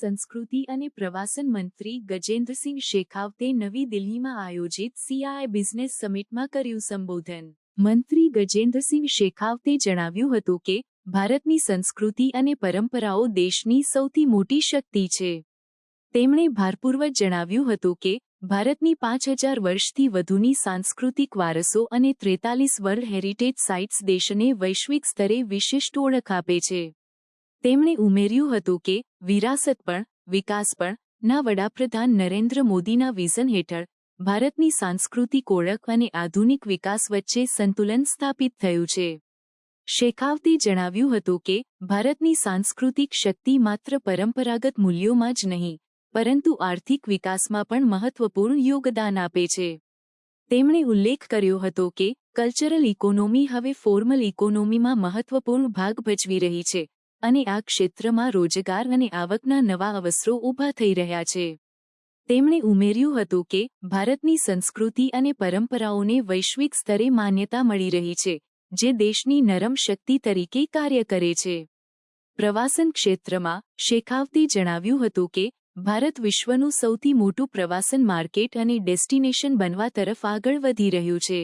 સંસ્કૃતિ અને પ્રવાસન મંત્રી ગજેન્દ્રસિંહ શેખાવતે નવી દિલ્હીમાં આયોજિત CII બિઝનેસ સમિટમાં કર્યું સંબોધન। મંત્રી ગજેન્દ્રસિંહ શેખાવતે જણાવ્યું હતું કે ભારતની સંસ્કૃતિ અને પરંપરાઓ દેશની સૌથી મોટી શક્તિ છે। તેમણે ભારપૂર્વક જણાવ્યું હતું કે ભારતની 5000 વર્ષથી વધુની સાંસ્કૃતિક વારસો અને 43 વર્લ્ડ હેરિટેજ સાઇટ્સ દેશને વૈશ્વિક સ્તરે વિશિષ્ટ ઓળખ આપે છે। તેમણે ઉમેર્યું હતું કે વિરાસત પણ વિકાસ પણ ના વડાપ્રધાન નરેન્દ્ર મોદીના વિઝન હેઠળ ભારતની સાંસ્કૃતિક ઓળખ અને આધુનિક વિકાસ વચ્ચે સંતુલન સ્થાપિત થયું છે। શેખાવતે જણાવ્યું હતું કે ભારતની સાંસ્કૃતિક શક્તિ માત્ર પરંપરાગત મૂલ્યોમાં જ નહીં પરંતુ આર્થિક વિકાસમાં પણ મહત્વપૂર્ણ યોગદાન આપે છે। તેમણે ઉલ્લેખ કર્યો હતો કે કલ્ચરલ ઇકોનોમી હવે ફોર્મલ ઇકોનોમીમાં મહત્વપૂર્ણ ભાગ ભજવી રહી છે અને આ ક્ષેત્રમાં રોજગાર અને આવકના નવા અવસરો ઊભા થઈ રહ્યા છે। તેમણે ઉમેર્યું હતું કે ભારતની સંસ્કૃતિ અને પરંપરાઓને વૈશ્વિક સ્તરે માન્યતા મળી રહી છે જે દેશની નરમ શક્તિ તરીકે કાર્ય કરે છે। પ્રવાસન ક્ષેત્રમાં શેખાવતે જણાવ્યું હતું કે ભારત વિશ્વનું સૌથી મોટું પ્રવાસન માર્કેટ અને ડેસ્ટિનેશન બનવા તરફ આગળ વધી રહ્યું છે।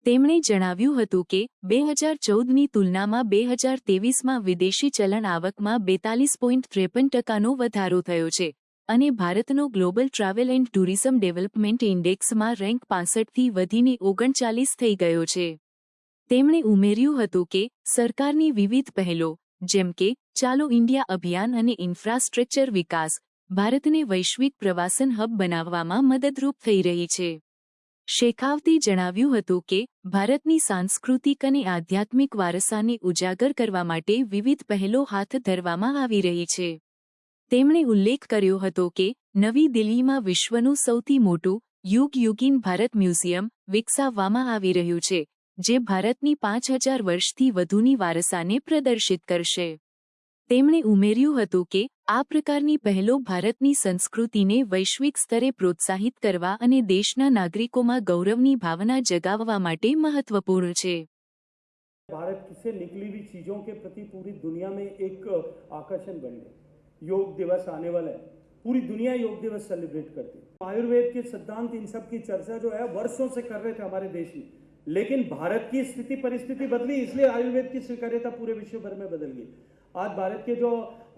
તેમણે જણાવ્યું હતું કે 2014ની તુલનામાં 2023માં વિદેશી ચલણ આવકમાં 42.53%નો વધારો થયો છે અને ભારતનો global travel and tourism development ઇન્ડેક્સમાં રેન્ક 65થી વધીને 39 થઈ ગયો છે। તેમણે ઉમેર્યું હતું કે સરકારની વિવિધ પહેલો જેમ કે ચાલો ઇન્ડિયા અભિયાન અને ઇન્ફ્રાસ્ટ્રક્ચર વિકાસ ભારતને વૈશ્વિક પ્રવાસન હબ બનાવવામાં મદદરૂપ થઈ રહી છે। શેખાવતે જણાવ્યું હતું કે ભારતની સાંસ્કૃતિક અને આધ્યાત્મિક વારસાને ઉજાગર કરવા માટે વિવિધ પહેલો હાથ ધરવામાં આવી રહી છે। તેમણે ઉલ્લેખ કર્યો હતો કે નવી દિલ્હીમાં વિશ્વનું સૌથી મોટું યુગીન ભારત મ્યુઝિયમ વિકસાવવામાં આવી રહ્યું છે જે ભારતની 5000 વર્ષથી વધુની વારસાને પ્રદર્શિત કરશે। તેમણે ઉમેર્યું હતું કે આ પ્રકારની પહેલો ભારતની સંસ્કૃતિને વૈશ્વિક સ્તરે પ્રોત્સાહિત કરવા અને દેશના નાગરિકોમાં ગૌરવની ભાવના જગાવવા માટે મહત્વપૂર્ણ છે। भारत से निकली हुई चीज़ों के प्रति पूरी दुनिया में एक आकर्षण बन गया। योग दिवस आने वाला है, पूरी दुनिया योग दिवस सेलिब्रेट करती है। आयुर्वेद के सिद्धांत इन सब की चर्चा जो है वर्षों से कर रहे थे हमारे देश में, लेकिन भारत की स्थिति परिस्थिति बदली इसलिए आयुर्वेद की स्वीकार्यता पूरे विश्व भर में बदल गई। आज भारत के जो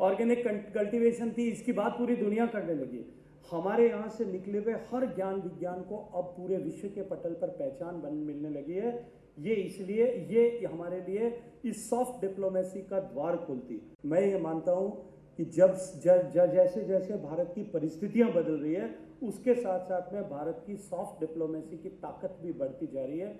ऑर्गेनिक कल्टीवेशन थी इसकी बात पूरी दुनिया करने लगी। हमारे यहाँ से निकले हुए हर ज्ञान विज्ञान को अब पूरे विश्व के पटल पर पहचान मिलने लगी है। ये इसलिए ये हमारे लिए इस सॉफ्ट डिप्लोमेसी का द्वार खोलती है। मैं ये मानता हूँ कि जैसे जैसे भारत की परिस्थितियाँ बदल रही है उसके साथ साथ में भारत की सॉफ्ट डिप्लोमेसी की ताकत भी बढ़ती जा रही है।